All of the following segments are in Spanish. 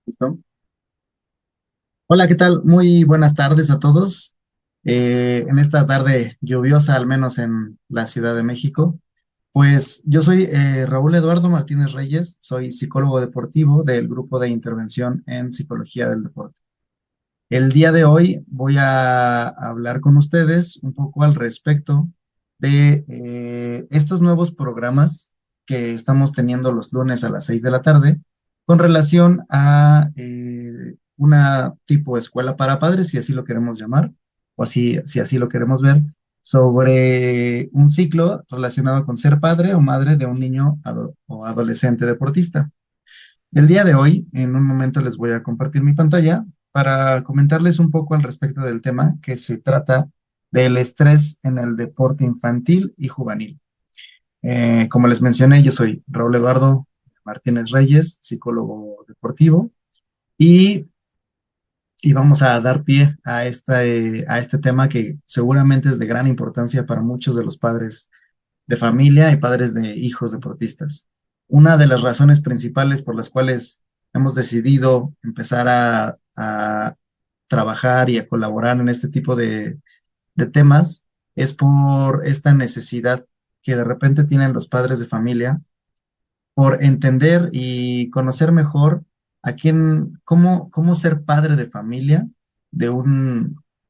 ¿Listo? Hola, ¿qué tal? Muy buenas tardes a todos. En esta tarde lluviosa, al menos en la Ciudad de México, pues yo soy Raúl Eduardo Martínez Reyes, soy psicólogo deportivo del Grupo de Intervención en Psicología del Deporte. El día de hoy voy a hablar con ustedes un poco al respecto de estos nuevos programas que estamos teniendo los lunes a las 6 de la tarde con relación a una tipo escuela para padres, si así lo queremos llamar, o si así lo queremos ver, sobre un ciclo relacionado con ser padre o madre de un niño o adolescente deportista. El día de hoy, en un momento les voy a compartir mi pantalla para comentarles un poco al respecto del tema que se trata del estrés en el deporte infantil y juvenil. Como les mencioné, yo soy Raúl Eduardo Martínez Reyes, psicólogo deportivo, y, y vamos a dar pie a este tema que seguramente es de gran importancia para muchos de los padres de familia y padres de hijos deportistas. Una de las razones principales por las cuales hemos decidido empezar a trabajar y a colaborar en este tipo de temas es por esta necesidad que de repente tienen los padres de familia por entender y conocer mejor a quién, cómo ser padre de familia de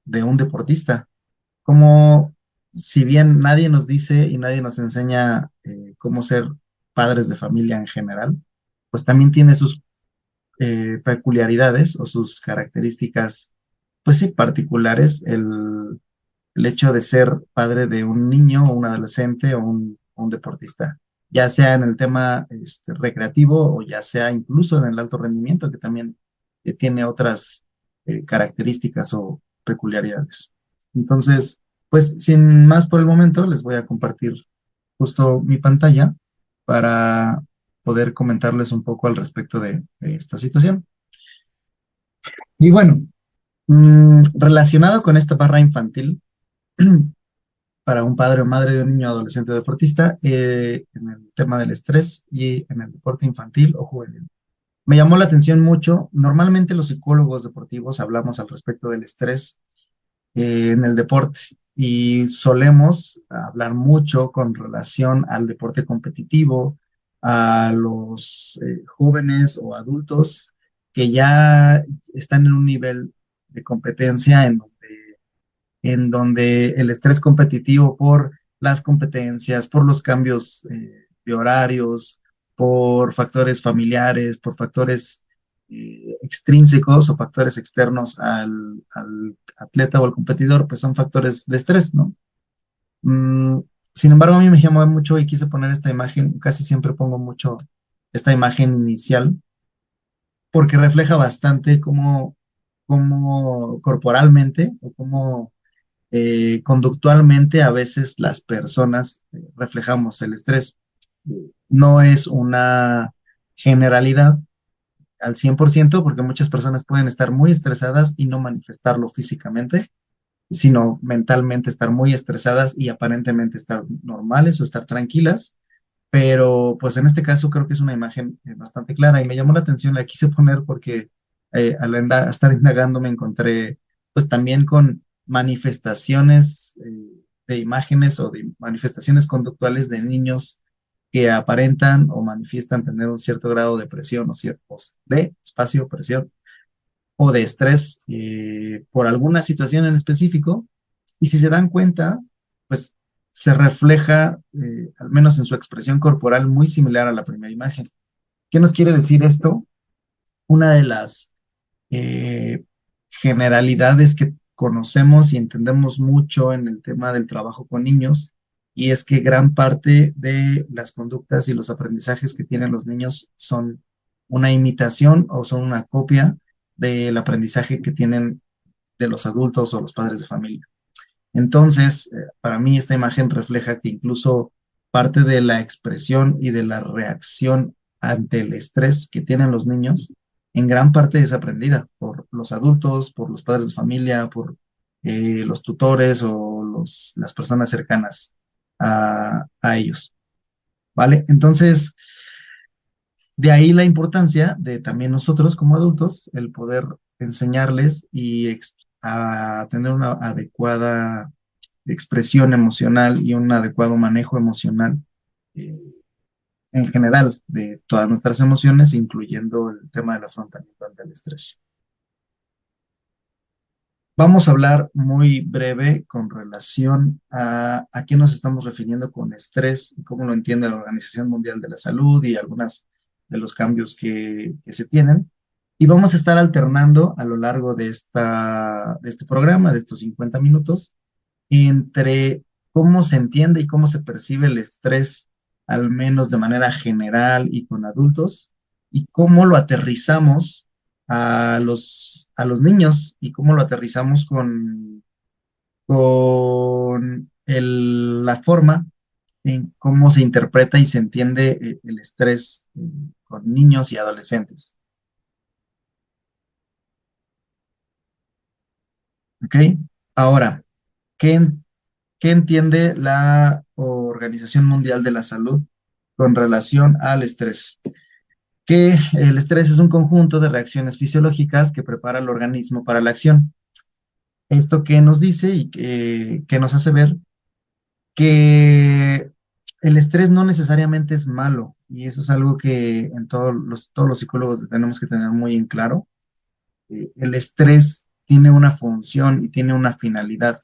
de un deportista. Como si bien nadie nos dice y nadie nos enseña cómo ser padres de familia en general, pues también tiene sus peculiaridades o sus características, pues sí, particulares, el hecho de ser padre de un niño o un adolescente o un deportista, ya sea en el tema recreativo o ya sea incluso en el alto rendimiento, que también tiene otras características o peculiaridades. Entonces, pues sin más por el momento, les voy a compartir justo mi pantalla para poder comentarles un poco al respecto de esta situación. Y bueno, relacionado con esta barra infantil, para un padre o madre de un niño adolescente o deportista en el tema del estrés y en el deporte infantil o juvenil. Me llamó la atención mucho. Normalmente los psicólogos deportivos hablamos al respecto del estrés en el deporte y solemos hablar mucho con relación al deporte competitivo, a los jóvenes o adultos que ya están en un nivel de competencia en donde el estrés competitivo por las competencias, por los cambios de horarios, por factores familiares, por factores extrínsecos o factores externos al atleta o al competidor, pues son factores de estrés, ¿no? Mm, Sin embargo, a mí me llamó mucho y quise poner esta imagen, casi siempre pongo mucho esta imagen inicial, porque refleja bastante cómo corporalmente o cómo conductualmente a veces las personas reflejamos el estrés. No es una generalidad al 100% porque muchas personas pueden estar muy estresadas y no manifestarlo físicamente, sino mentalmente estar muy estresadas y aparentemente estar normales o estar tranquilas. Pero pues en este caso creo que es una imagen bastante clara y me llamó la atención, la quise poner porque a estar indagando me encontré pues también con manifestaciones de imágenes o de manifestaciones conductuales de niños que aparentan o manifiestan tener un cierto grado de presión o ciertos de espacio, presión o de estrés por alguna situación en específico. Y si se dan cuenta, pues se refleja, al menos en su expresión corporal, muy similar a la primera imagen. ¿Qué nos quiere decir esto? Una de las eh, generalidades que conocemos y entendemos mucho en el tema del trabajo con niños, y es que gran parte de las conductas y los aprendizajes que tienen los niños son una imitación o son una copia del aprendizaje que tienen de los adultos o los padres de familia. Entonces, para mí esta imagen refleja que incluso parte de la expresión y de la reacción ante el estrés que tienen los niños, en gran parte es aprendida por los adultos, por los padres de familia, por los tutores o las personas cercanas a ellos, ¿vale? Entonces, De ahí la importancia de también nosotros como adultos, el poder enseñarles a tener una adecuada expresión emocional y un adecuado manejo emocional eh, en general de todas nuestras emociones, incluyendo el tema del afrontamiento ante el estrés. Vamos a hablar muy breve con relación a qué nos estamos refiriendo con estrés y cómo lo entiende la Organización Mundial de la Salud y algunos de los cambios que se tienen. Y vamos a estar alternando a lo largo de este programa, de estos 50 minutos, entre cómo se entiende y cómo se percibe el estrés, al menos de manera general y con adultos, y cómo lo aterrizamos a los niños y cómo lo aterrizamos con la forma en cómo se interpreta y se entiende el estrés con niños y adolescentes. ¿Ok? Ahora, ¿qué, ¿qué entiende la Organización Mundial de la Salud con relación al estrés? Que el estrés es un conjunto de reacciones fisiológicas que prepara el organismo para la acción. Esto que nos dice y que nos hace ver que el estrés no necesariamente es malo, y eso es algo que en todos los psicólogos tenemos que tener muy en claro. El estrés tiene una función y tiene una finalidad.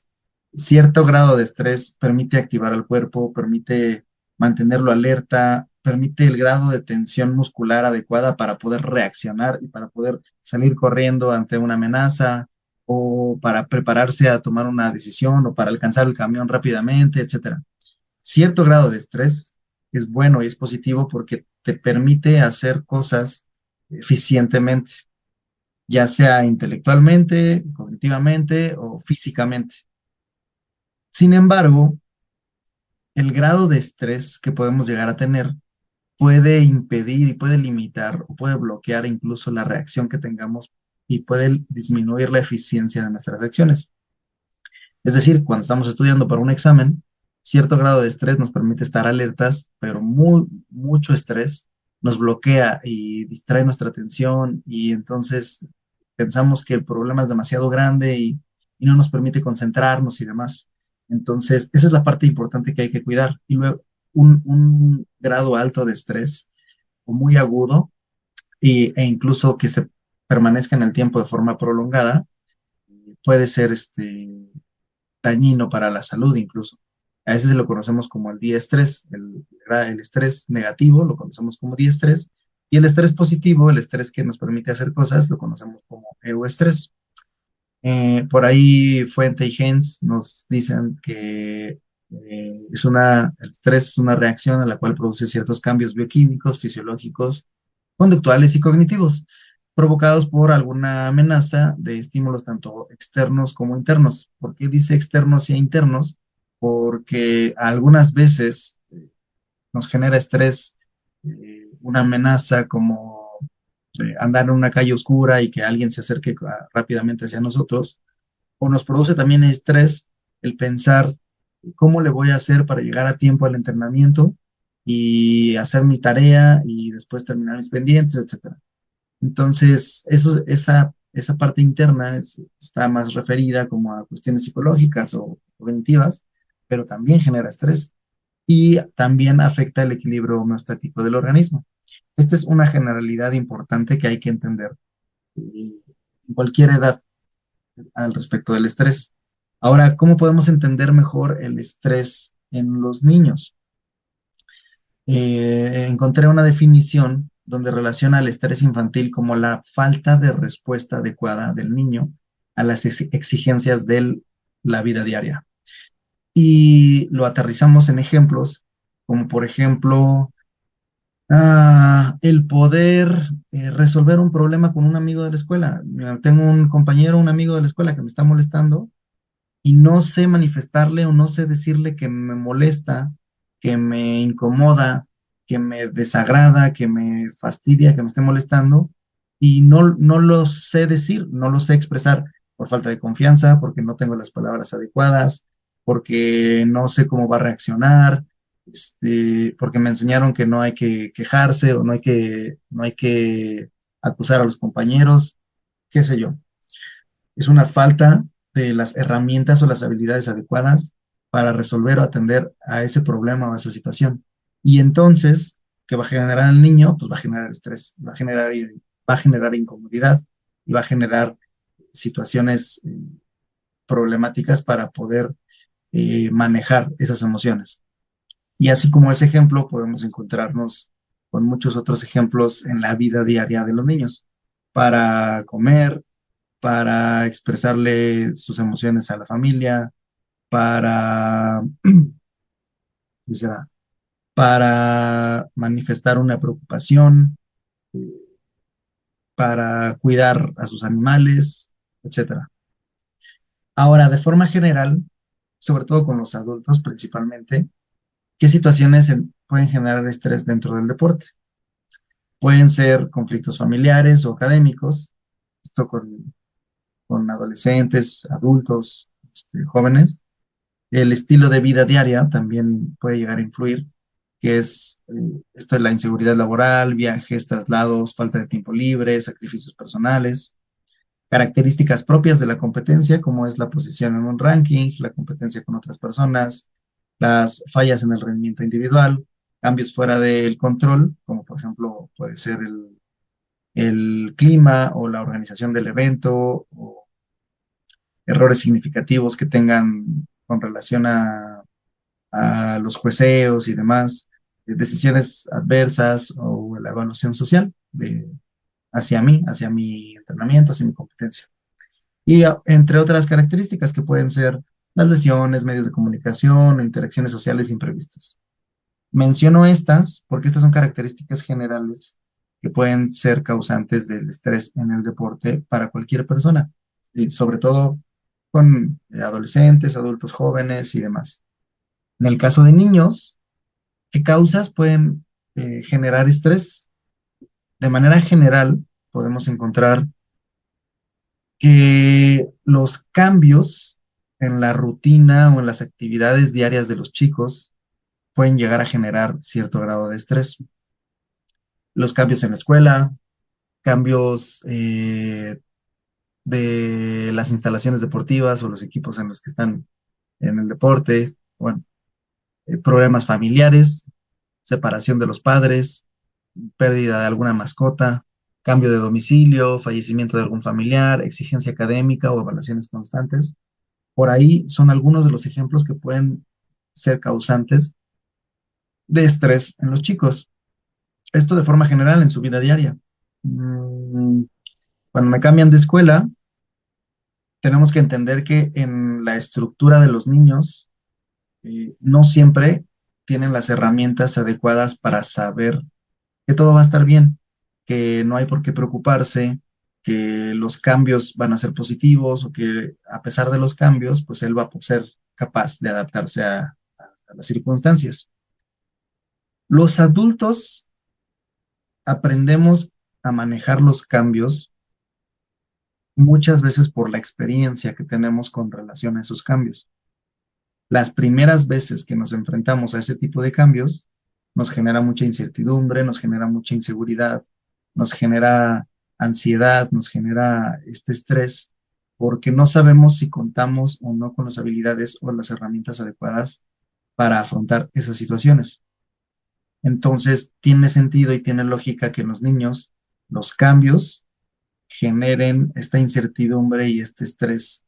Cierto grado de estrés permite activar al cuerpo, permite mantenerlo alerta, permite el grado de tensión muscular adecuada para poder reaccionar y para poder salir corriendo ante una amenaza o para prepararse a tomar una decisión o para alcanzar el camión rápidamente, etcétera. Cierto grado de estrés es bueno y es positivo porque te permite hacer cosas eficientemente, ya sea intelectualmente, cognitivamente o físicamente. Sin embargo, el grado de estrés que podemos llegar a tener puede impedir y puede limitar o puede bloquear incluso la reacción que tengamos y puede disminuir la eficiencia de nuestras acciones. Es decir, cuando estamos estudiando para un examen, cierto grado de estrés nos permite estar alertas, pero mucho estrés nos bloquea y distrae nuestra atención y entonces pensamos que el problema es demasiado grande y no nos permite concentrarnos y demás. Entonces, esa es la parte importante que hay que cuidar. Y luego, un grado alto de estrés o muy agudo e incluso que se permanezca en el tiempo de forma prolongada, puede ser dañino para la salud incluso. A veces lo conocemos como el diestrés, el estrés negativo lo conocemos como diestrés, y el estrés positivo, el estrés que nos permite hacer cosas, lo conocemos como euestrés. Por ahí Fuente y Hens nos dicen que el estrés es una reacción a la cual produce ciertos cambios bioquímicos, fisiológicos, conductuales y cognitivos, provocados por alguna amenaza de estímulos tanto externos como internos. ¿Por qué dice externos e internos? Porque algunas veces nos genera estrés una amenaza como andar en una calle oscura y que alguien se acerque rápidamente hacia nosotros, o nos produce también estrés el pensar cómo le voy a hacer para llegar a tiempo al entrenamiento y hacer mi tarea y después terminar mis pendientes, etcétera. Entonces, esa parte interna está más referida como a cuestiones psicológicas o cognitivas, pero también genera estrés y también afecta el equilibrio homeostático del organismo. Esta es una generalidad importante que hay que entender en cualquier edad al respecto del estrés. Ahora, ¿cómo podemos entender mejor el estrés en los niños? Encontré una definición donde relaciona el estrés infantil como la falta de respuesta adecuada del niño a las exigencias de la vida diaria. Y lo aterrizamos en ejemplos, como por ejemplo, el poder resolver un problema con un amigo de la escuela. Mira, tengo un compañero, un amigo de la escuela que me está molestando y no sé manifestarle o no sé decirle que me molesta, que me incomoda, que me desagrada, que me fastidia, que me esté molestando, y no lo sé decir, no lo sé expresar por falta de confianza, porque no tengo las palabras adecuadas, porque no sé cómo va a reaccionar. porque me enseñaron que no hay que quejarse o no hay que acusar a los compañeros, qué sé yo. Es una falta de las herramientas o las habilidades adecuadas para resolver o atender a ese problema o a esa situación. Y entonces, ¿qué va a generar el niño? Pues va a generar estrés, va a generar incomodidad y va a generar situaciones problemáticas para poder manejar esas emociones. Y así como ese ejemplo, podemos encontrarnos con muchos otros ejemplos en la vida diaria de los niños, para comer, para expresarle sus emociones a la familia, para, ¿qué será? Para manifestar una preocupación, para cuidar a sus animales, etcétera. Ahora, de forma general, sobre todo con los adultos principalmente, ¿qué situaciones pueden generar estrés dentro del deporte? Pueden ser conflictos familiares o académicos, esto con adolescentes, adultos, jóvenes. El estilo de vida diaria también puede llegar a influir, que es esto de la inseguridad laboral, viajes, traslados, falta de tiempo libre, sacrificios personales, características propias de la competencia, como es la posición en un ranking, la competencia con otras personas, las fallas en el rendimiento individual, cambios fuera del control, como por ejemplo puede ser el clima o la organización del evento, o errores significativos que tengan con relación a los jueceos y demás, decisiones adversas o la evaluación social hacia mi entrenamiento, hacia mi competencia. Y entre otras características que pueden ser las lesiones, medios de comunicación, interacciones sociales imprevistas. Menciono estas porque estas son características generales que pueden ser causantes del estrés en el deporte para cualquier persona, y sobre todo con adolescentes, adultos jóvenes y demás. En el caso de niños, ¿qué causas pueden generar estrés? De manera general, podemos encontrar que los cambios en la rutina o en las actividades diarias de los chicos pueden llegar a generar cierto grado de estrés. Los cambios en la escuela, cambios de las instalaciones deportivas o los equipos en los que están en el deporte, bueno, problemas familiares, separación de los padres, pérdida de alguna mascota, cambio de domicilio, fallecimiento de algún familiar, exigencia académica o evaluaciones constantes. Por ahí son algunos de los ejemplos que pueden ser causantes de estrés en los chicos. Esto de forma general en su vida diaria. Mm, Cuando me cambian de escuela, tenemos que entender que en la estructura de los niños no siempre tienen las herramientas adecuadas para saber que todo va a estar bien, que no hay por qué preocuparse, que los cambios van a ser positivos o que a pesar de los cambios, pues él va a ser capaz de adaptarse a las circunstancias. Los adultos aprendemos a manejar los cambios muchas veces por la experiencia que tenemos con relación a esos cambios. Las primeras veces que nos enfrentamos a ese tipo de cambios, nos genera mucha incertidumbre, nos genera mucha inseguridad, nos genera ansiedad, nos genera este estrés, porque no sabemos si contamos o no con las habilidades o las herramientas adecuadas para afrontar esas situaciones. Entonces, tiene sentido y tiene lógica que en los niños los cambios generen esta incertidumbre y este estrés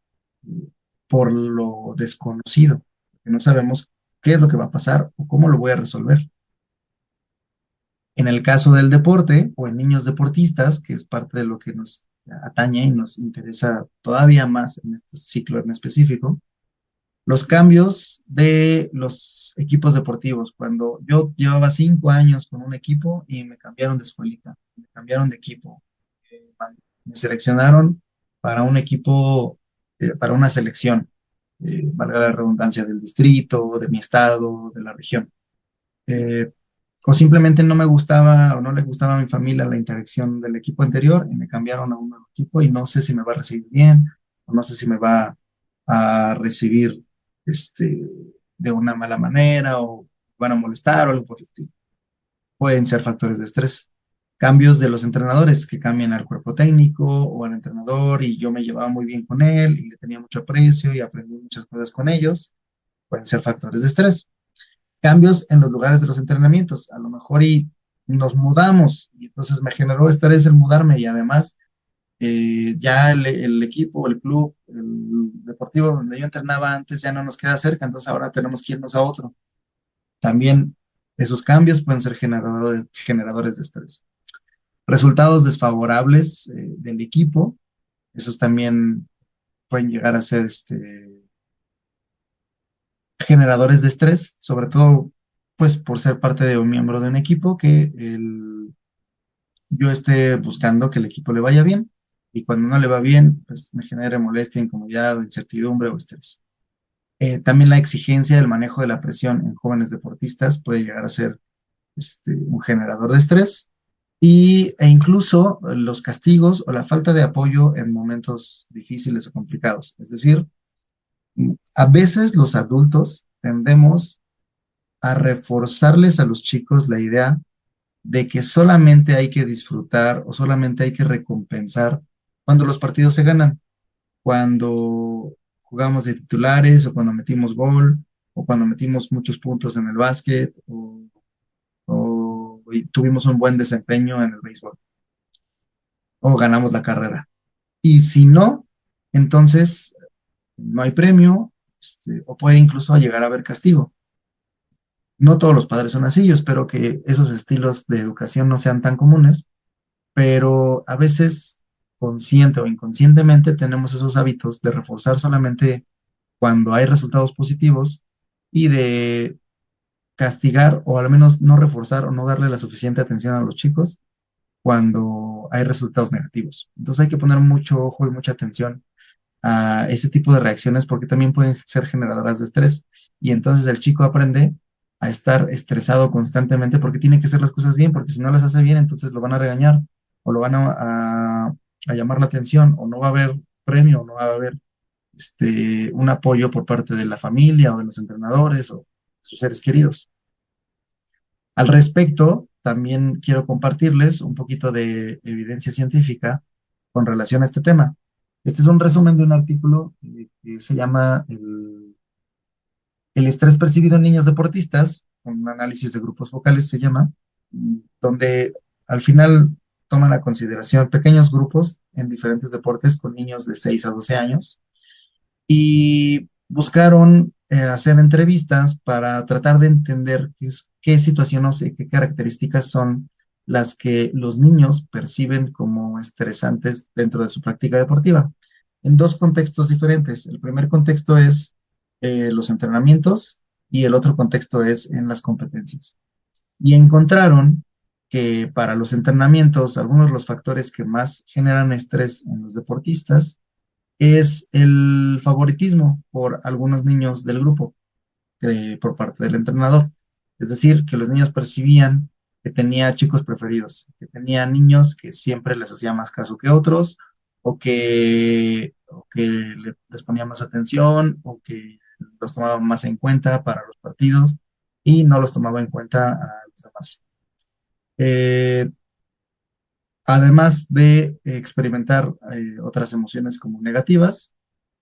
por lo desconocido, que no sabemos qué es lo que va a pasar o cómo lo voy a resolver. En el caso del deporte o en niños deportistas, que es parte de lo que nos atañe y nos interesa todavía más en este ciclo en específico, los cambios de los equipos deportivos. Cuando yo llevaba 5 años con un equipo y me cambiaron de escuelita, me cambiaron de equipo, me seleccionaron para un equipo, para una selección, valga la redundancia, del distrito, de mi estado, de la región. Eh, o simplemente no me gustaba o no le gustaba a mi familia la interacción del equipo anterior y me cambiaron a un nuevo equipo y no sé si me va a recibir bien o no sé si me va a recibir este, de una mala manera o van a molestar o algo por el estilo. Pueden ser factores de estrés. Cambios de los entrenadores que cambian al cuerpo técnico o al entrenador y yo me llevaba muy bien con él y le tenía mucho aprecio y aprendí muchas cosas con ellos, pueden ser factores de estrés. Cambios en los lugares de los entrenamientos, a lo mejor y nos mudamos y entonces me generó estrés el mudarme y además ya el equipo, el club, el deportivo donde yo entrenaba antes ya no nos queda cerca, entonces ahora tenemos que irnos a otro. También esos cambios pueden ser generadores de estrés. Resultados desfavorables del equipo, esos también pueden llegar a ser generadores de estrés, sobre todo pues por ser parte de un miembro de un equipo que yo esté buscando que el equipo le vaya bien y cuando no le va bien, pues me genere molestia, incomodidad, incertidumbre o estrés. También la exigencia del manejo de la presión en jóvenes deportistas puede llegar a ser un generador de estrés e incluso los castigos o la falta de apoyo en momentos difíciles o complicados. Es decir, a veces los adultos tendemos a reforzarles a los chicos la idea de que solamente hay que disfrutar o solamente hay que recompensar cuando los partidos se ganan, cuando jugamos de titulares o cuando metimos gol o cuando metimos muchos puntos en el básquet o y tuvimos un buen desempeño en el béisbol o ganamos la carrera. Y si no, entonces no hay premio o puede incluso llegar a haber castigo. No todos los padres son así, yo espero que esos estilos de educación no sean tan comunes, pero a veces, consciente o inconscientemente, tenemos esos hábitos de reforzar solamente cuando hay resultados positivos y de castigar o al menos no reforzar o no darle la suficiente atención a los chicos cuando hay resultados negativos. Entonces hay que poner mucho ojo y mucha atención a ese tipo de reacciones porque también pueden ser generadoras de estrés y entonces el chico aprende a estar estresado constantemente porque tiene que hacer las cosas bien, porque si no las hace bien, entonces lo van a regañar o lo van a llamar la atención o no va a haber premio o no va a haber un apoyo por parte de la familia o de los entrenadores o sus seres queridos. Al respecto, también quiero compartirles un poquito de evidencia científica con relación a este tema. Este es un resumen de un artículo que se llama el estrés percibido en niños deportistas, un análisis de grupos focales se llama, donde al final toman a consideración pequeños grupos en diferentes deportes con niños de 6 a 12 años y buscaron hacer entrevistas para tratar de entender qué situaciones y qué características son las que los niños perciben como estresantes dentro de su práctica deportiva, en dos contextos diferentes. El primer contexto es los entrenamientos y el otro contexto es en las competencias. Y encontraron que para los entrenamientos, algunos de los factores que más generan estrés en los deportistas es el favoritismo por algunos niños del grupo por parte del entrenador. Es decir, que los niños percibían que tenía chicos preferidos, que tenía niños que siempre les hacía más caso que otros, o que les ponía más atención, o que los tomaba más en cuenta para los partidos y no los tomaba en cuenta a los demás. Eh, Además de experimentar otras emociones como negativas,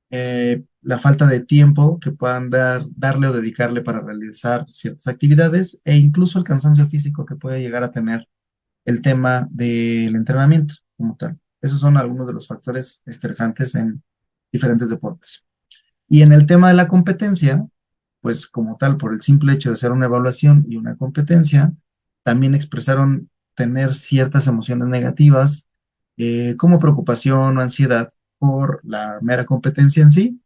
la falta de tiempo que puedan darle o dedicarle para realizar ciertas actividades e incluso el cansancio físico que puede llegar a tener el tema del entrenamiento como tal. Esos son algunos de los factores estresantes en diferentes deportes. Y en el tema de la competencia, pues como tal, por el simple hecho de ser una evaluación y una competencia, también expresaron tener ciertas emociones negativas, como preocupación o ansiedad por la mera competencia en sí,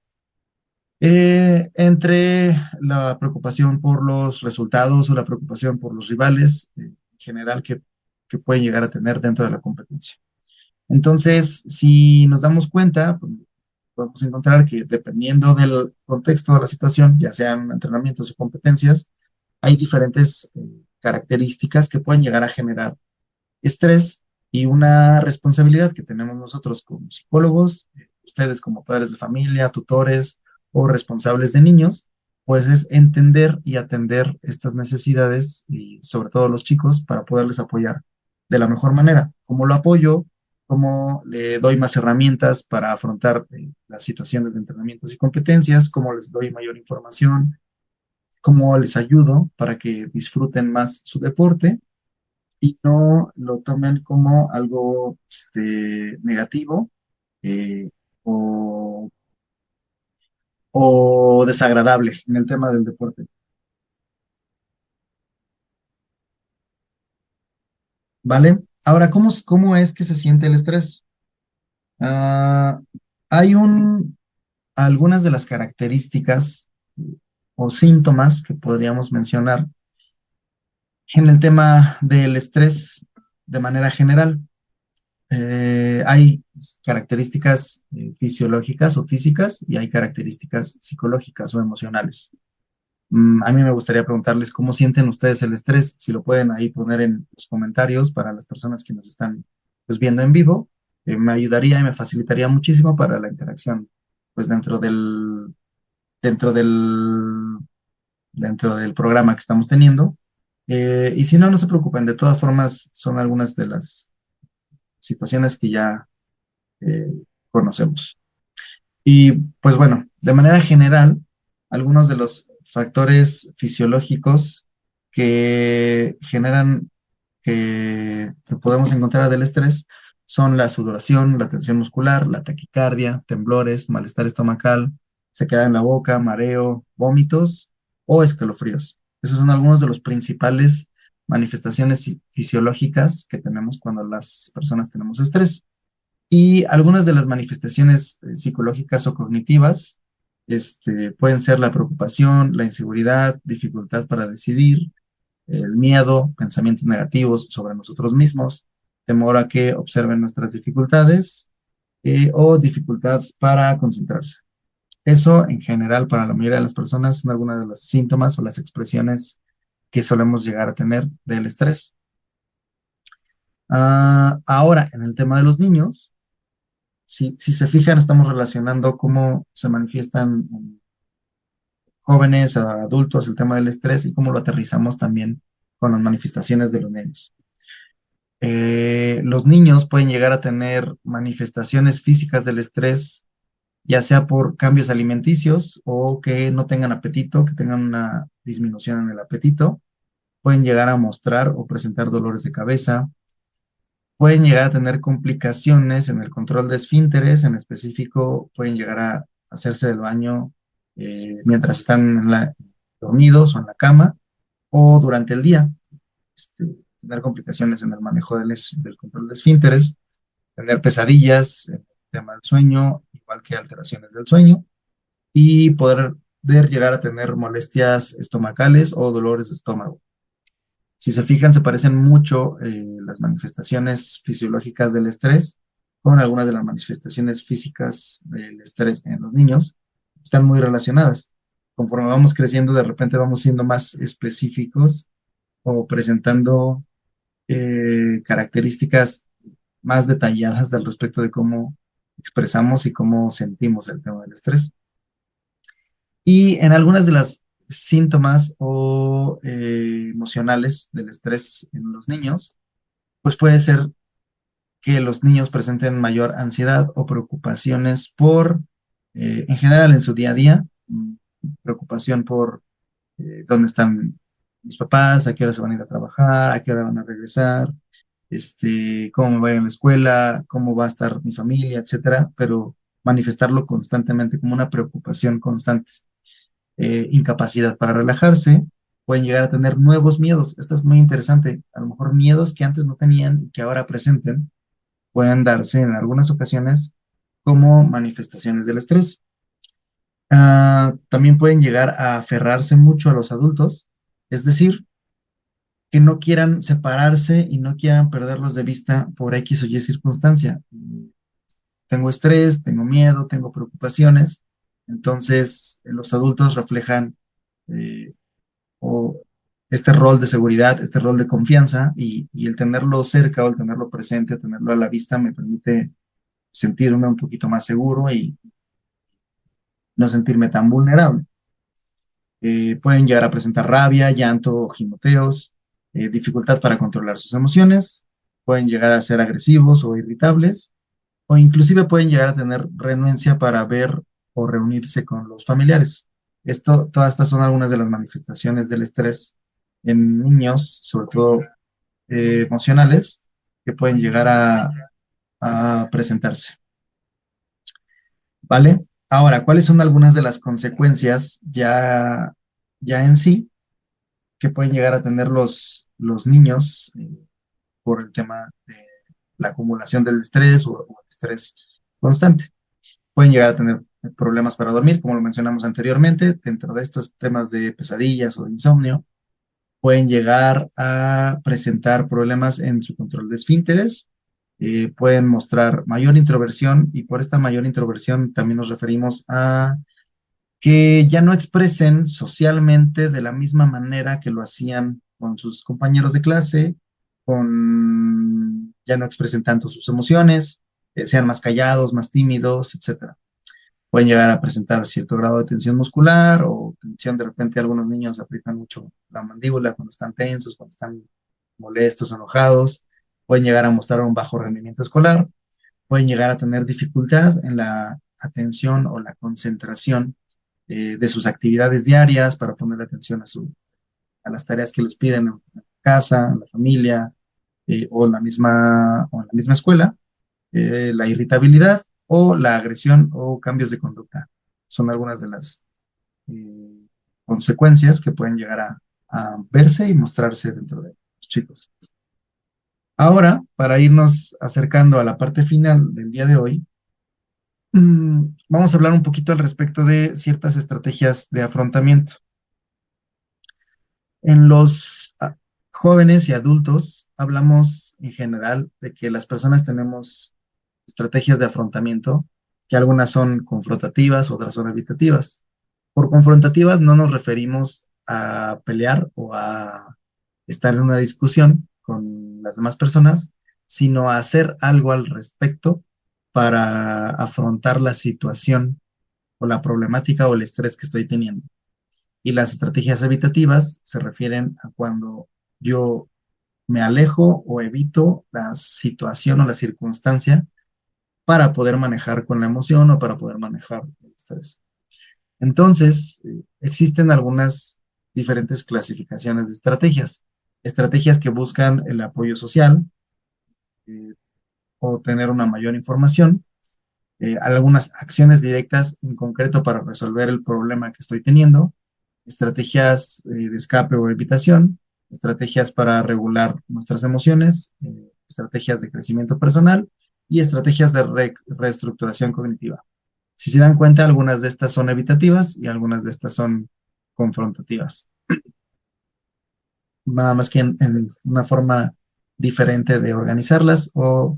entre la preocupación por los resultados o la preocupación por los rivales en general que pueden llegar a tener dentro de la competencia. Entonces, si nos damos cuenta, pues, podemos encontrar que dependiendo del contexto de la situación, ya sean entrenamientos o competencias, hay diferentes características que pueden llegar a generar estrés y una responsabilidad que tenemos nosotros como psicólogos, ustedes como padres de familia, tutores o responsables de niños, pues es entender y atender estas necesidades y sobre todo los chicos para poderles apoyar de la mejor manera. ¿Cómo lo apoyo? ¿Cómo le doy más herramientas para afrontar las situaciones de entrenamientos y competencias? ¿Cómo les doy mayor información? ¿Cómo les ayudo para que disfruten más su deporte y no lo tomen como algo negativo eh, o, o desagradable en el tema del deporte? ¿Vale? Ahora, ¿cómo es que se siente el estrés? Ah, hay algunas de las características o síntomas que podríamos mencionar en el tema del estrés de manera general. Hay características fisiológicas o físicas y hay características psicológicas o emocionales. A mí me gustaría preguntarles cómo sienten ustedes el estrés, si lo pueden ahí poner en los comentarios para las personas que nos están pues, viendo en vivo. Me ayudaría y me facilitaría muchísimo para la interacción pues dentro del, dentro del programa que estamos teniendo. Y si no, no se preocupen, de todas formas son algunas de las situaciones que ya eh, conocemos. Y pues bueno, de manera general, algunos de los factores fisiológicos que generan que podemos encontrar del estrés son la sudoración, la tensión muscular, la taquicardia, temblores, malestar estomacal, sequedad en la boca, mareo, vómitos o escalofríos. Esos son algunos de los principales manifestaciones fisiológicas que tenemos cuando las personas tenemos estrés. Y algunas de las manifestaciones psicológicas o cognitivas pueden ser la preocupación, la inseguridad, dificultad para decidir, el miedo, pensamientos negativos sobre nosotros mismos, temor a que observen nuestras dificultades o dificultad para concentrarse. Eso en general para la mayoría de las personas son algunas de los síntomas o las expresiones que solemos llegar a tener del estrés. Ahora, en el tema de los niños, si se fijan, estamos relacionando cómo se manifiestan en jóvenes, a adultos, el tema del estrés y cómo lo aterrizamos también con las manifestaciones de los niños. Los niños pueden llegar a tener manifestaciones físicas del estrés, ya sea por cambios alimenticios o que no tengan apetito, que tengan una disminución en el apetito. Pueden llegar a mostrar o presentar dolores de cabeza. Pueden llegar a tener complicaciones en el control de esfínteres, en específico pueden llegar a hacerse del baño mientras están dormidos o en la cama o durante el día. Este, Tener complicaciones en el manejo del control de esfínteres, tener pesadillas, el tema del sueño, igual que alteraciones del sueño, y poder llegar a tener molestias estomacales o dolores de estómago. Si se fijan, se parecen mucho las manifestaciones fisiológicas del estrés con algunas de las manifestaciones físicas del estrés en los niños. Están muy relacionadas. Conforme vamos creciendo, de repente vamos siendo más específicos o presentando características más detalladas al respecto de cómo expresamos y cómo sentimos el tema del estrés. Y en algunas de las síntomas o emocionales del estrés en los niños, pues puede ser que los niños presenten mayor ansiedad o preocupaciones en general en su día a día, preocupación por dónde están mis papás, a qué hora se van a ir a trabajar, a qué hora van a regresar, cómo me va a ir en la escuela, cómo va a estar mi familia, etcétera, pero manifestarlo constantemente como una preocupación constante. Incapacidad para relajarse, pueden llegar a tener nuevos miedos. Esto es muy interesante. A lo mejor miedos que antes no tenían y que ahora presenten pueden darse en algunas ocasiones como manifestaciones del estrés. También pueden llegar a aferrarse mucho a los adultos, es decir, que no quieran separarse y no quieran perderlos de vista por X o Y circunstancia. Tengo estrés, tengo miedo, tengo preocupaciones, entonces los adultos reflejan eh, o este rol de seguridad, este rol de confianza y el tenerlo cerca o el tenerlo presente, tenerlo a la vista me permite sentirme un poquito más seguro y no sentirme tan vulnerable. Pueden llegar a presentar rabia, llanto o gimoteos, dificultad para controlar sus emociones, pueden llegar a ser agresivos o irritables, o inclusive pueden llegar a tener renuencia para ver o reunirse con los familiares. Todas estas son algunas de las manifestaciones del estrés en niños, sobre todo emocionales, que pueden llegar a presentarse. ¿Vale? Ahora, ¿cuáles son algunas de las consecuencias ya en sí que pueden llegar a tener los niños por el tema de la acumulación del estrés o el estrés constante? Pueden llegar a tener problemas para dormir, como lo mencionamos anteriormente, dentro de estos temas de pesadillas o de insomnio. Pueden llegar a presentar problemas en su control de esfínteres, pueden mostrar mayor introversión y por esta mayor introversión también nos referimos a que ya no expresen socialmente de la misma manera que lo hacían con sus compañeros de clase, ya no expresen tanto sus emociones, sean más callados, más tímidos, etcétera. Pueden llegar a presentar cierto grado de tensión muscular o tensión, de repente algunos niños aprietan mucho la mandíbula cuando están tensos, cuando están molestos, enojados, pueden llegar a mostrar un bajo rendimiento escolar, pueden llegar a tener dificultad en la atención o la concentración de sus actividades diarias para poner atención a las tareas que les piden en casa, en la familia o en la misma escuela, la irritabilidad o la agresión o cambios de conducta. Son algunas de las eh, consecuencias que pueden llegar a verse y mostrarse dentro de los chicos. Ahora, para irnos acercando a la parte final del día de hoy, vamos a hablar un poquito al respecto de ciertas estrategias de afrontamiento. En los jóvenes y adultos hablamos en general de que las personas tenemos estrategias de afrontamiento, que algunas son confrontativas, otras son evitativas. Por confrontativas no nos referimos a pelear o a estar en una discusión con las demás personas, sino a hacer algo al respecto para afrontar la situación o la problemática o el estrés que estoy teniendo. Y las estrategias evitativas se refieren a cuando yo me alejo o evito la situación o la circunstancia para poder manejar con la emoción o para poder manejar el estrés. Entonces, existen algunas diferentes clasificaciones de estrategias. Estrategias que buscan el apoyo social eh, o tener una mayor información, algunas acciones directas en concreto para resolver el problema que estoy teniendo, estrategias de escape o evitación, estrategias para regular nuestras emociones, estrategias de crecimiento personal y estrategias de reestructuración cognitiva. Si se dan cuenta, algunas de estas son evitativas y algunas de estas son confrontativas. Nada más que en una forma diferente de organizarlas o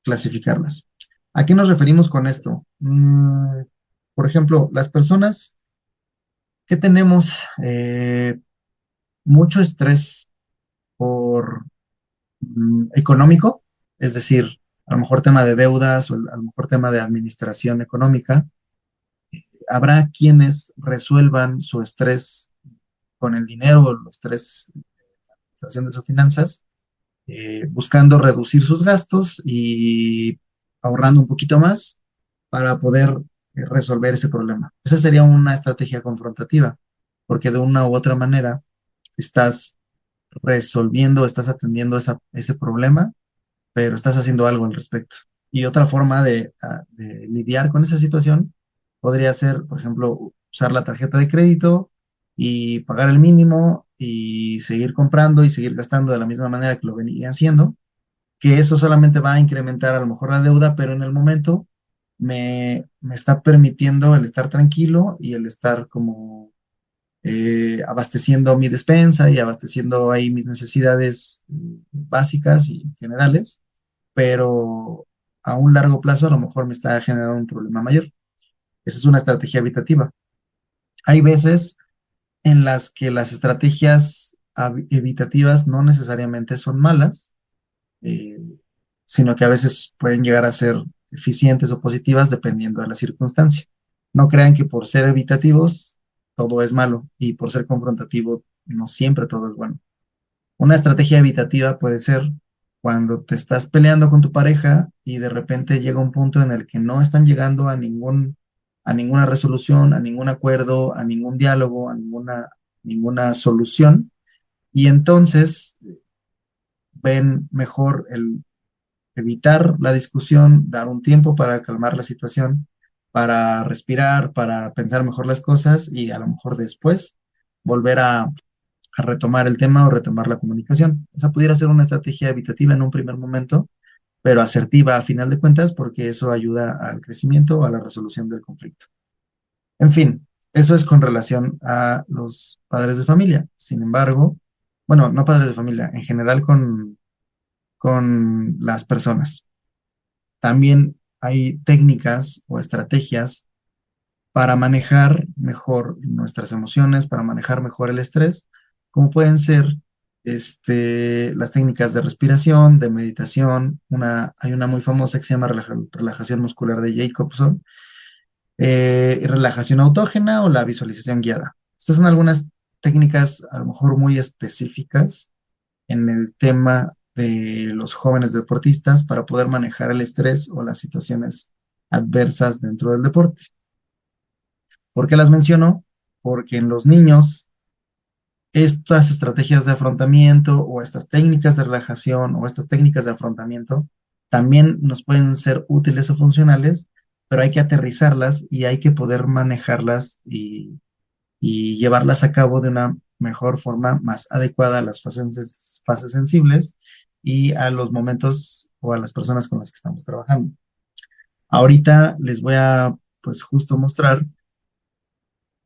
clasificarlas. ¿A qué nos referimos con esto? Por ejemplo, las personas que tenemos mucho estrés por económico, es decir, a lo mejor tema de deudas o a lo mejor tema de administración económica, habrá quienes resuelvan su estrés con el dinero o el estrés de la administración de sus finanzas, buscando reducir sus gastos y ahorrando un poquito más para poder resolver ese problema. Esa sería una estrategia confrontativa, porque de una u otra manera estás resolviendo, estás atendiendo ese problema, pero estás haciendo algo al respecto. Y otra forma de lidiar con esa situación podría ser, por ejemplo, usar la tarjeta de crédito y pagar el mínimo y seguir comprando y seguir gastando de la misma manera que lo venía haciendo, que eso solamente va a incrementar a lo mejor la deuda, pero en el momento me está permitiendo el estar tranquilo y el estar como abasteciendo mi despensa y abasteciendo ahí mis necesidades básicas y generales, pero a un largo plazo a lo mejor me está generando un problema mayor. Esa es una estrategia evitativa. Hay veces en las que las estrategias evitativas no necesariamente son malas, eh, sino que a veces pueden llegar a ser eficientes o positivas dependiendo de la circunstancia. No crean que por ser evitativos todo es malo y por ser confrontativo no siempre todo es bueno. Una estrategia evitativa puede ser cuando te estás peleando con tu pareja y de repente llega un punto en el que no están llegando a ninguna resolución, a ningún acuerdo, a ningún diálogo, a ninguna solución. Y entonces ven mejor el evitar la discusión, dar un tiempo para calmar la situación, para respirar, para pensar mejor las cosas y a lo mejor después volver a retomar el tema o retomar la comunicación. Esa pudiera ser una estrategia evitativa en un primer momento, pero asertiva a final de cuentas porque eso ayuda al crecimiento o a la resolución del conflicto. En fin, eso es con relación a los padres de familia. Sin embargo, bueno, no padres de familia, en general con las personas. También hay técnicas o estrategias para manejar mejor nuestras emociones, para manejar mejor el estrés, como pueden ser las técnicas de respiración, de meditación. Hay una muy famosa que se llama relajación muscular de Jacobson, y relajación autógena o la visualización guiada. Estas son algunas técnicas a lo mejor muy específicas en el tema de los jóvenes deportistas para poder manejar el estrés o las situaciones adversas dentro del deporte. ¿Por qué las menciono? Porque en los niños estas estrategias de afrontamiento o estas técnicas de relajación o estas técnicas de afrontamiento también nos pueden ser útiles o funcionales, pero hay que aterrizarlas y hay que poder manejarlas y llevarlas a cabo de una mejor forma, más adecuada a las fases sensibles y a los momentos o a las personas con las que estamos trabajando. Ahorita les voy a, pues, justo mostrar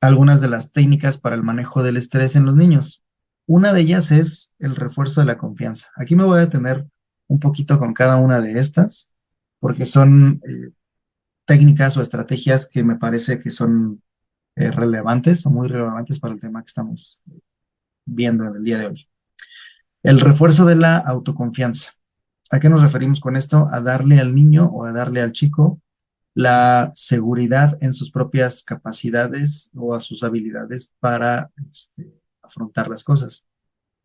algunas de las técnicas para el manejo del estrés en los niños. Una de ellas es el refuerzo de la confianza. Aquí me voy a detener un poquito con cada una de estas, porque son técnicas o estrategias que me parece que son relevantes o muy relevantes para el tema que estamos viendo en el día de hoy. El refuerzo de la autoconfianza. ¿A qué nos referimos con esto? A darle al niño o a darle al chico la seguridad en sus propias capacidades o a sus habilidades para afrontar las cosas.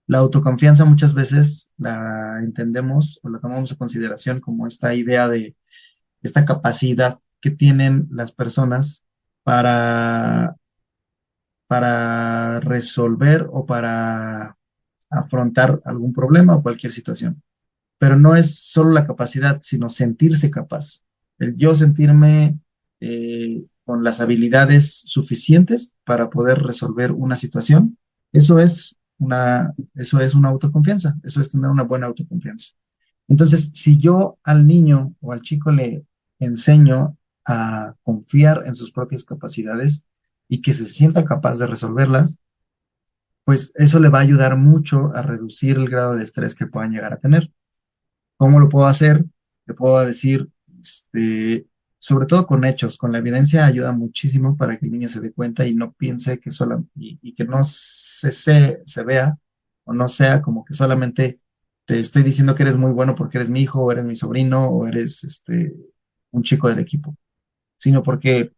La autoconfianza muchas veces la entendemos o la tomamos en consideración como esta idea de esta capacidad que tienen las personas para, para resolver o para afrontar algún problema o cualquier situación. Pero no es solo la capacidad, sino sentirse capaz. El yo sentirme con las habilidades suficientes para poder resolver una situación, eso es una autoconfianza, eso es tener una buena autoconfianza. Entonces, si yo al niño o al chico le enseño a confiar en sus propias capacidades y que se sienta capaz de resolverlas, pues eso le va a ayudar mucho a reducir el grado de estrés que puedan llegar a tener. ¿Cómo lo puedo hacer? Le puedo decir, sobre todo con hechos, con la evidencia ayuda muchísimo para que el niño se dé cuenta y no piense que y que no se vea o no sea como que solamente te estoy diciendo que eres muy bueno porque eres mi hijo o eres mi sobrino o eres un chico del equipo, sino porque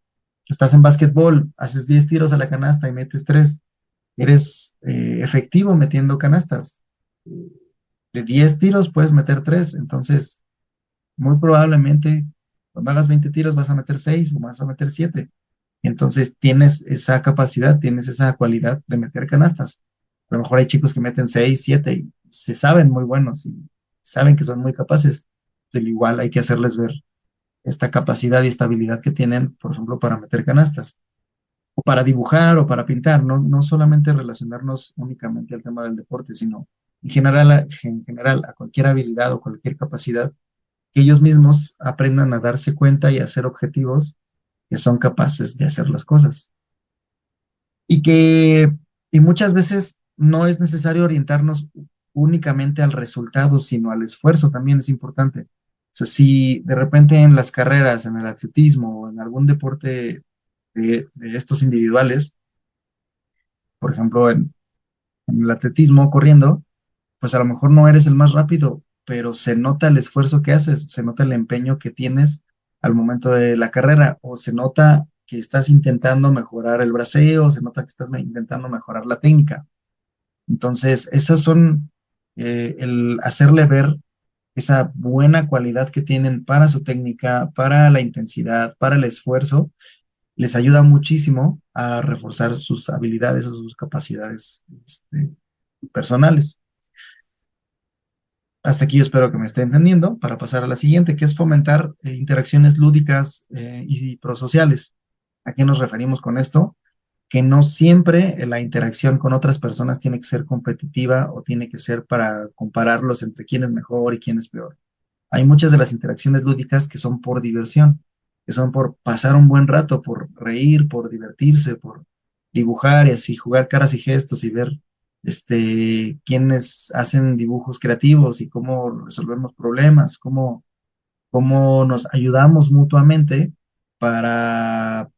estás en básquetbol, haces 10 tiros a la canasta y metes 3, eres efectivo metiendo canastas. De 10 tiros puedes meter 3, entonces muy probablemente cuando hagas 20 tiros vas a meter 6 o vas a meter 7. Entonces tienes esa capacidad, tienes esa cualidad de meter canastas. A lo mejor hay chicos que meten 6, 7 y se saben muy buenos y saben que son muy capaces. Pero igual hay que hacerles ver esta capacidad y esta habilidad que tienen, por ejemplo, para meter canastas o para dibujar o para pintar, no solamente relacionarnos únicamente al tema del deporte, sino en general a cualquier habilidad o cualquier capacidad que ellos mismos aprendan a darse cuenta y a hacer objetivos que son capaces de hacer las cosas. Y que y muchas veces no es necesario orientarnos únicamente al resultado, sino al esfuerzo también es importante. O sea, si de repente en las carreras, en el atletismo o en algún deporte de estos individuales, por ejemplo, en el atletismo corriendo, pues a lo mejor no eres el más rápido, pero se nota el esfuerzo que haces, se nota el empeño que tienes al momento de la carrera, o se nota que estás intentando mejorar el braceo, se nota que estás intentando mejorar la técnica. Entonces, esos son el hacerle ver esa buena cualidad que tienen para su técnica, para la intensidad, para el esfuerzo, les ayuda muchísimo a reforzar sus habilidades o sus capacidades personales. Hasta aquí yo espero que me esté entendiendo para pasar a la siguiente, que es fomentar interacciones lúdicas y prosociales. ¿A qué nos referimos con esto? Que no siempre la interacción con otras personas tiene que ser competitiva o tiene que ser para compararlos entre quién es mejor y quién es peor. Hay muchas de las interacciones lúdicas que son por diversión, que son por pasar un buen rato, por reír, por divertirse, por dibujar y así jugar caras y gestos y ver quiénes hacen dibujos creativos y cómo resolvemos problemas, cómo nos ayudamos mutuamente para,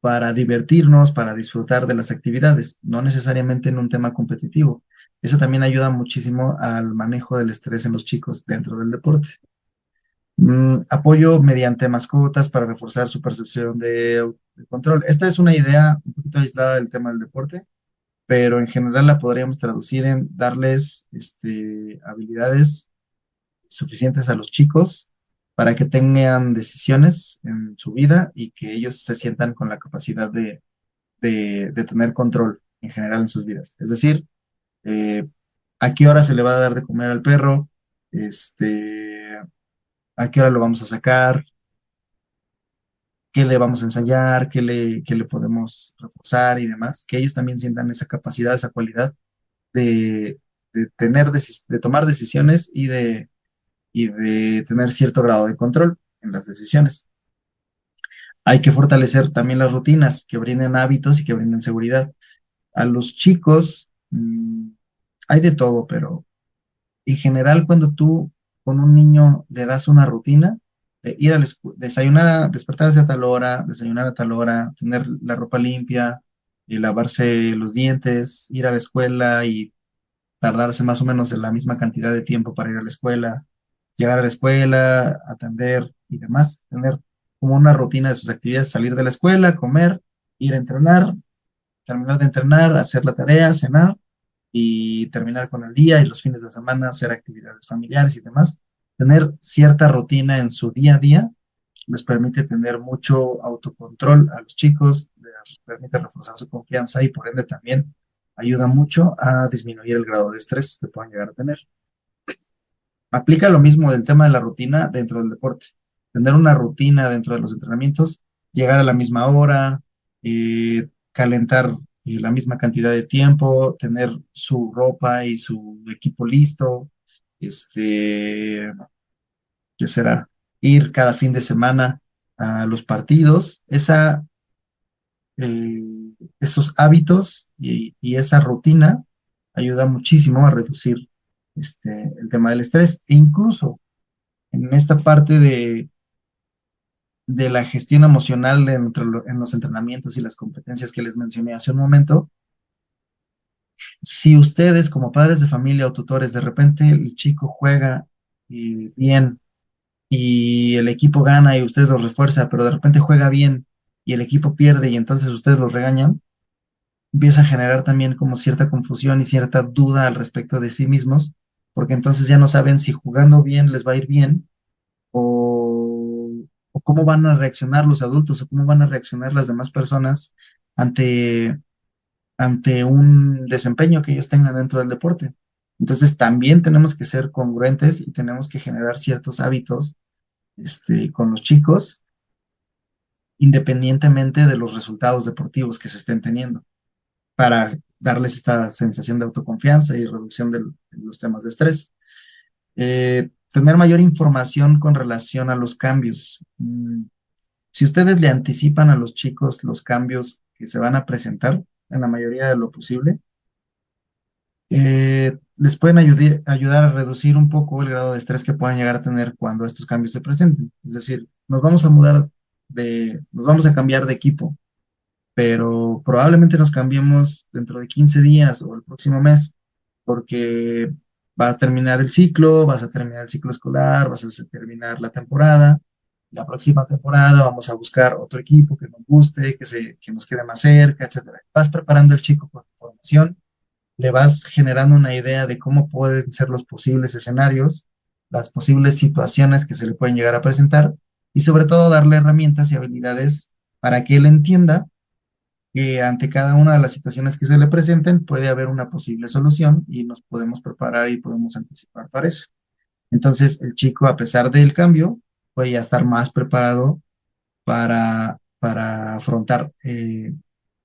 para divertirnos, para disfrutar de las actividades, no necesariamente en un tema competitivo. Eso también ayuda muchísimo al manejo del estrés en los chicos dentro del deporte. Apoyo mediante mascotas para reforzar su percepción de control. Esta es una idea un poquito aislada del tema del deporte, pero en general la podríamos traducir en darles habilidades suficientes a los chicos para que tengan decisiones en su vida y que ellos se sientan con la capacidad de tener control en general en sus vidas. Es decir, eh, a qué hora se le va a dar de comer al perro, a qué hora lo vamos a sacar, qué le vamos a ensayar, qué le podemos reforzar y demás, que ellos también sientan esa capacidad, esa cualidad de, de tomar decisiones y de tener cierto grado de control en las decisiones. Hay que fortalecer también las rutinas que brinden hábitos y que brinden seguridad. A los chicos, hay de todo, pero en general, cuando tú con un niño le das una rutina, de ir a desayunar, despertarse a tal hora, desayunar a tal hora, tener la ropa limpia, y lavarse los dientes, ir a la escuela y tardarse más o menos en la misma cantidad de tiempo para ir a la escuela, llegar a la escuela, atender y demás, tener como una rutina de sus actividades, salir de la escuela, comer, ir a entrenar, terminar de entrenar, hacer la tarea, cenar y terminar con el día y los fines de semana hacer actividades familiares y demás. Tener cierta rutina en su día a día les permite tener mucho autocontrol a los chicos, les permite reforzar su confianza y por ende también ayuda mucho a disminuir el grado de estrés que puedan llegar a tener. Aplica lo mismo del tema de la rutina dentro del deporte. Tener una rutina dentro de los entrenamientos, llegar a la misma hora, calentar la misma cantidad de tiempo, tener su ropa y su equipo listo, ¿qué será? Ir cada fin de semana a los partidos. Esos hábitos y esa rutina ayuda muchísimo a reducir el tema del estrés e incluso en esta parte de la gestión emocional en los entrenamientos y las competencias que les mencioné hace un momento, si ustedes como padres de familia o tutores, de repente el chico juega bien y el equipo gana y ustedes los refuerzan, pero de repente juega bien y el equipo pierde y entonces ustedes los regañan, empieza a generar también como cierta confusión y cierta duda al respecto de sí mismos, porque entonces ya no saben si jugando bien les va a ir bien o, o cómo van a reaccionar los adultos o cómo van a reaccionar las demás personas ante, ante un desempeño que ellos tengan dentro del deporte. Entonces también tenemos que ser congruentes y tenemos que generar ciertos hábitos con los chicos, independientemente de los resultados deportivos que se estén teniendo, para darles esta sensación de autoconfianza y reducción de los temas de estrés. Tener mayor información con relación a los cambios. Si ustedes le anticipan a los chicos los cambios que se van a presentar en la mayoría de lo posible, les pueden ayudar a reducir un poco el grado de estrés que puedan llegar a tener cuando estos cambios se presenten. Es decir, nos vamos a cambiar de equipo, pero probablemente nos cambiemos dentro de 15 días o el próximo mes, porque va a terminar el ciclo, vas a terminar el ciclo escolar, vas a terminar la temporada, La próxima temporada vamos a buscar otro equipo que nos guste, que nos quede más cerca, etcétera. Vas preparando al chico con información, le vas generando una idea de cómo pueden ser los posibles escenarios, las posibles situaciones que se le pueden llegar a presentar y sobre todo darle herramientas y habilidades para que él entienda que ante cada una de las situaciones que se le presenten puede haber una posible solución y nos podemos preparar y podemos anticipar para eso. Entonces, el chico, a pesar del cambio, puede ya estar más preparado para afrontar,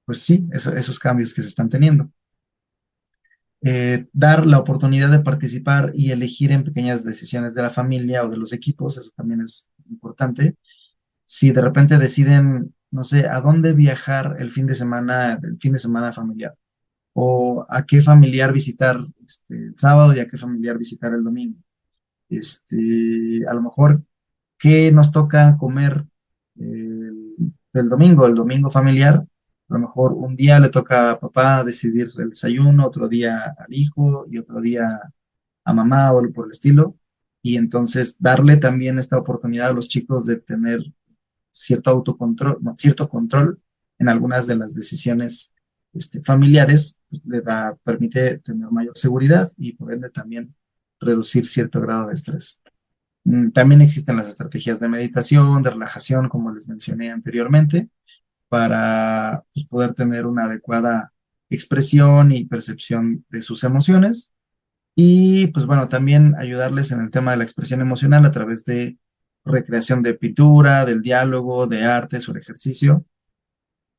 pues sí, esos cambios que se están teniendo. Dar la oportunidad de participar y elegir en pequeñas decisiones de la familia o de los equipos, eso también es importante. Si de repente deciden, no sé, a dónde viajar el fin de semana familiar, o a qué familiar visitar el sábado y a qué familiar visitar el domingo. A lo mejor qué nos toca comer el domingo familiar. A lo mejor un día le toca a papá decidir el desayuno, otro día al hijo y otro día a mamá o algo por el estilo. Y entonces darle también esta oportunidad a los chicos de tener cierto autocontrol, no, cierto control en algunas de las decisiones familiares, pues, permite tener mayor seguridad y por ende también reducir cierto grado de estrés. También existen las estrategias de meditación, de relajación, como les mencioné anteriormente, para pues, poder tener una adecuada expresión y percepción de sus emociones. Y pues bueno, también ayudarles en el tema de la expresión emocional a través de recreación de pintura, del diálogo, de artes o de ejercicio,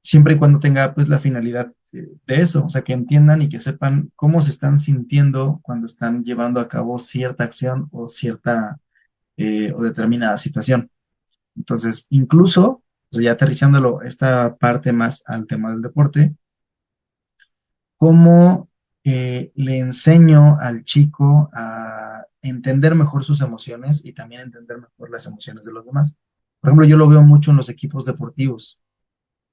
siempre y cuando tenga pues la finalidad de eso, o sea, que entiendan y que sepan cómo se están sintiendo cuando están llevando a cabo cierta acción o cierta o determinada situación. Entonces, incluso, o sea, ya aterrizándolo esta parte más al tema del deporte, cómo le enseño al chico a entender mejor sus emociones y también entender mejor las emociones de los demás. Por ejemplo, yo lo veo mucho en los equipos deportivos.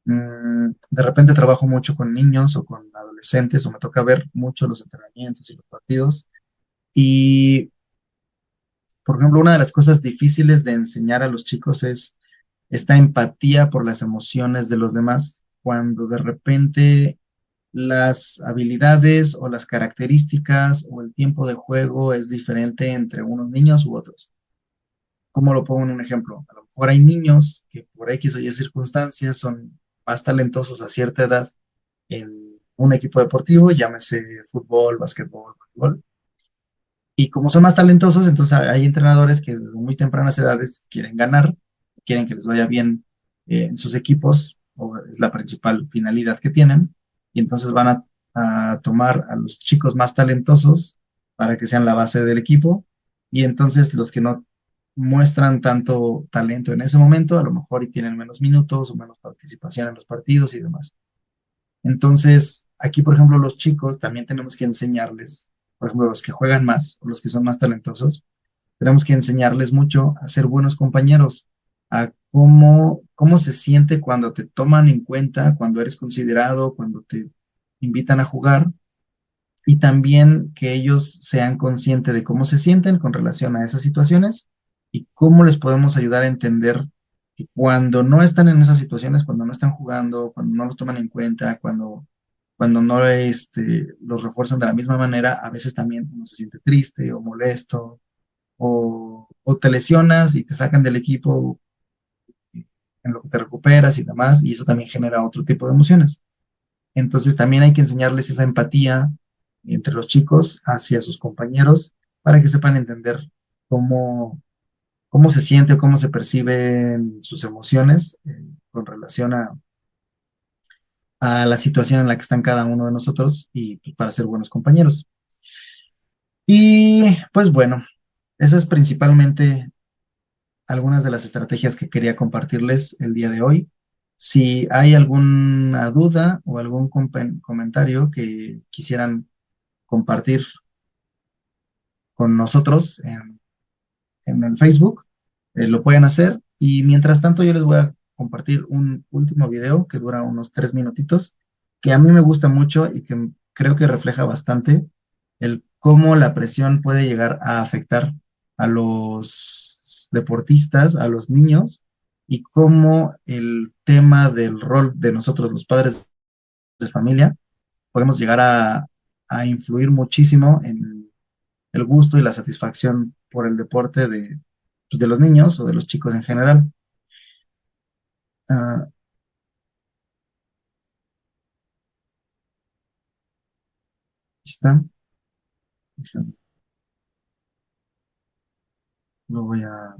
De repente trabajo mucho con niños o con adolescentes o me toca ver mucho los entrenamientos y los partidos. Y, por ejemplo, una de las cosas difíciles de enseñar a los chicos es esta empatía por las emociones de los demás, cuando de repente las habilidades o las características o el tiempo de juego es diferente entre unos niños u otros. ¿Cómo lo pongo en un ejemplo? A lo mejor hay niños que por X o Y circunstancias son más talentosos a cierta edad en un equipo deportivo, llámese fútbol, básquetbol, voleibol. Y como son más talentosos, entonces hay entrenadores que desde muy tempranas edades quieren ganar, quieren que les vaya bien en sus equipos, o es la principal finalidad que tienen, y entonces van a tomar a los chicos más talentosos para que sean la base del equipo, y entonces los que no muestran tanto talento en ese momento, a lo mejor y tienen menos minutos o menos participación en los partidos y demás. Entonces, aquí, por ejemplo, los chicos también tenemos que enseñarles, por ejemplo, los que juegan más o los que son más talentosos, tenemos que enseñarles mucho a ser buenos compañeros, a cómo se siente cuando te toman en cuenta, cuando eres considerado, cuando te invitan a jugar, y también que ellos sean conscientes de cómo se sienten con relación a esas situaciones y cómo les podemos ayudar a entender que cuando no están en esas situaciones, cuando no están jugando, cuando no los toman en cuenta, cuando no los refuerzan de la misma manera, a veces también uno se siente triste o molesto o te lesionas y te sacan del equipo en lo que te recuperas y demás, y eso también genera otro tipo de emociones. Entonces también hay que enseñarles esa empatía entre los chicos hacia sus compañeros para que sepan entender cómo, cómo se siente o cómo se perciben sus emociones con relación a la situación en la que están cada uno de nosotros y pues, para ser buenos compañeros. Y pues bueno, eso es principalmente algunas de las estrategias que quería compartirles el día de hoy. Si hay alguna duda o algún comentario que quisieran compartir con nosotros en el Facebook, lo pueden hacer. Y mientras tanto, yo les voy a compartir un último video que dura unos 3 minutitos, que a mí me gusta mucho y que creo que refleja bastante el cómo la presión puede llegar a afectar deportistas, a los niños, y cómo el tema del rol de nosotros, los padres de familia, podemos llegar a influir muchísimo en el gusto y la satisfacción por el deporte de, pues, de los niños o de los chicos en general. Ah, Aquí está. Lo voy a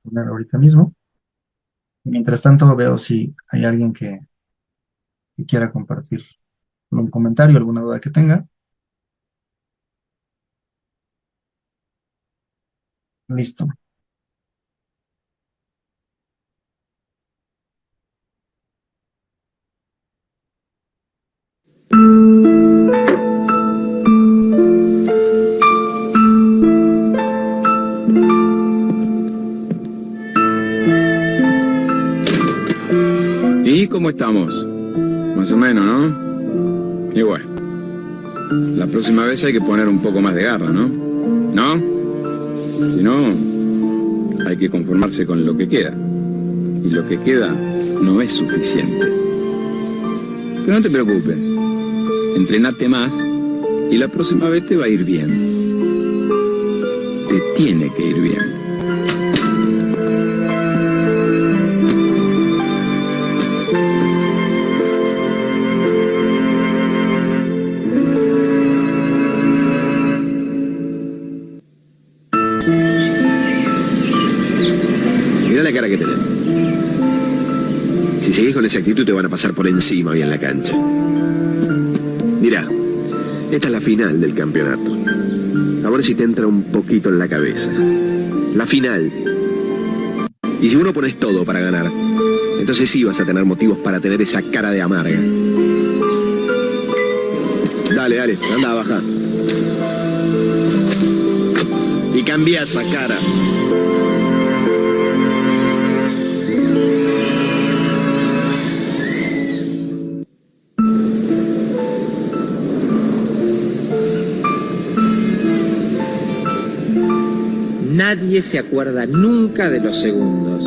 poner ahorita mismo. Mientras tanto, veo si hay alguien que quiera compartir un comentario, alguna duda que tenga. Listo. ¿Y cómo estamos? Más o menos, ¿no? Y bueno, la próxima vez hay que poner un poco más de garra, ¿no? ¿No? Si no, hay que conformarse con lo que queda. Y lo que queda no es suficiente. Pero no te preocupes. Entrenate más y la próxima vez te va a ir bien. Te tiene que ir bien. Mira la cara que tenés. Si seguís con esa actitud te van a pasar por encima hoy en la cancha. Mirá, esta es la final del campeonato. A ver si te entra un poquito en la cabeza. La final. Y si uno pones todo para ganar, entonces sí vas a tener motivos para tener esa cara de amarga. Dale, dale, anda, baja. Y cambia esa cara. Nadie se acuerda nunca de los segundos.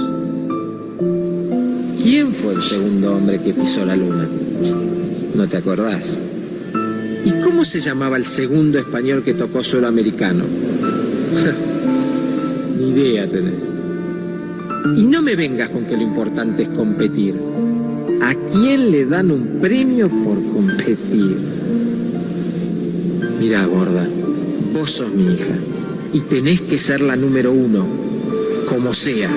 ¿Quién fue el segundo hombre que pisó la luna? ¿No te acordás? ¿Y cómo se llamaba el segundo español que tocó suelo americano? Ni idea tenés. Y no me vengas con que lo importante es competir. ¿A quién le dan un premio por competir? Mira, gorda, vos sos mi hija. Y tenés que ser la número uno, como sea.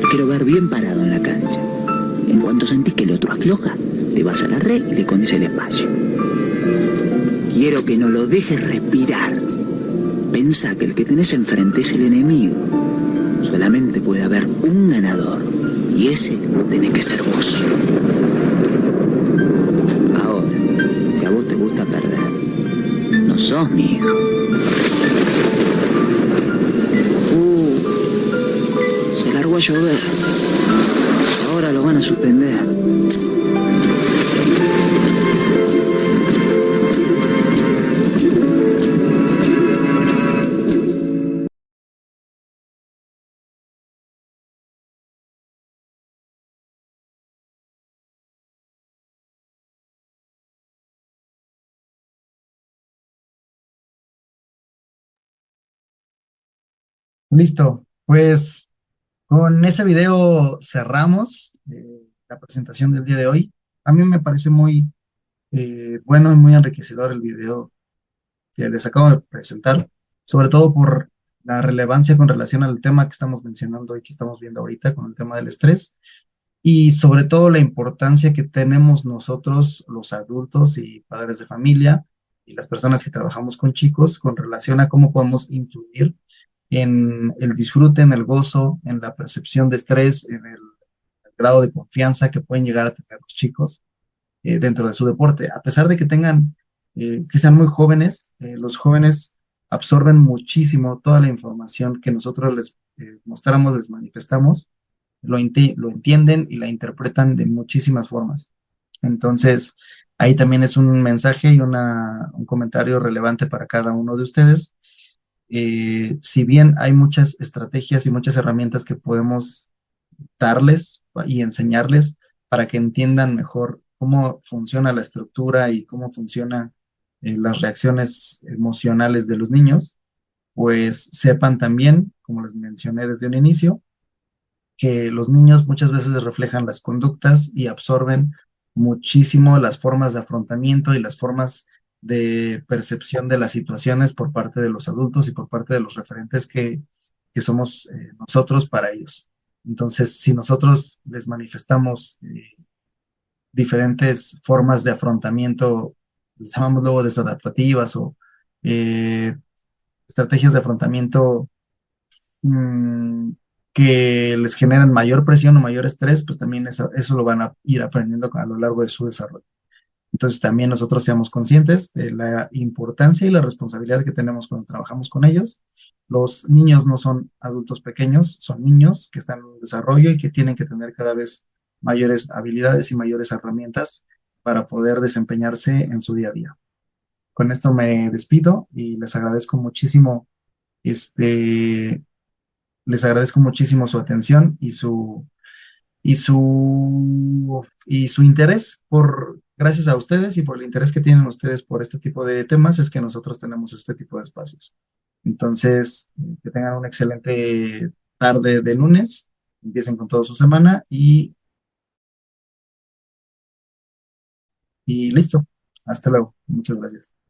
Te quiero ver bien parado en la cancha. En cuanto sentís que el otro afloja, te vas a la red y le comes el espacio. Quiero que no lo dejes respirar. Pensá que el que tenés enfrente es el enemigo. Solamente puede haber un ganador. Y ese tenés que ser vos. Ahora, si a vos te gusta perder, no sos mi hijo. Se largó a llover. Ahora lo van a suspender. Listo. Pues con ese video cerramos la presentación del día de hoy. A mí me parece muy bueno y muy enriquecedor el video que les acabo de presentar, sobre todo por la relevancia con relación al tema que estamos mencionando y que estamos viendo ahorita con el tema del estrés, y sobre todo la importancia que tenemos nosotros, los adultos y padres de familia, y las personas que trabajamos con chicos, con relación a cómo podemos influir en el disfrute, en el gozo, en la percepción de estrés, en el grado de confianza que pueden llegar a tener los chicos dentro de su deporte. A pesar de que tengan, que sean muy jóvenes, los jóvenes absorben muchísimo toda la información que nosotros les mostramos, les manifestamos, lo entienden y la interpretan de muchísimas formas. Entonces, ahí también es un mensaje y un comentario relevante para cada uno de ustedes. Si bien hay muchas estrategias y muchas herramientas que podemos darles y enseñarles para que entiendan mejor cómo funciona la estructura y cómo funcionan las reacciones emocionales de los niños, pues sepan también, como les mencioné desde un inicio, que los niños muchas veces reflejan las conductas y absorben muchísimo las formas de afrontamiento y las formas de percepción de las situaciones por parte de los adultos y por parte de los referentes que somos nosotros para ellos. Entonces, si nosotros les manifestamos diferentes formas de afrontamiento, les llamamos luego desadaptativas o eh, estrategias de afrontamiento mm, que les generan mayor presión o mayor estrés, pues también eso lo van a ir aprendiendo a lo largo de su desarrollo. Entonces también nosotros seamos conscientes de la importancia y la responsabilidad que tenemos cuando trabajamos con ellos. Los niños no son adultos pequeños, son niños que están en desarrollo y que tienen que tener cada vez mayores habilidades y mayores herramientas para poder desempeñarse en su día a día. Con esto me despido y este, les agradezco muchísimo su atención y su interés gracias a ustedes y por el interés que tienen ustedes por este tipo de temas, es que nosotros tenemos este tipo de espacios. Entonces, que tengan una excelente tarde de lunes, empiecen con toda su semana y listo. Hasta luego. Muchas gracias.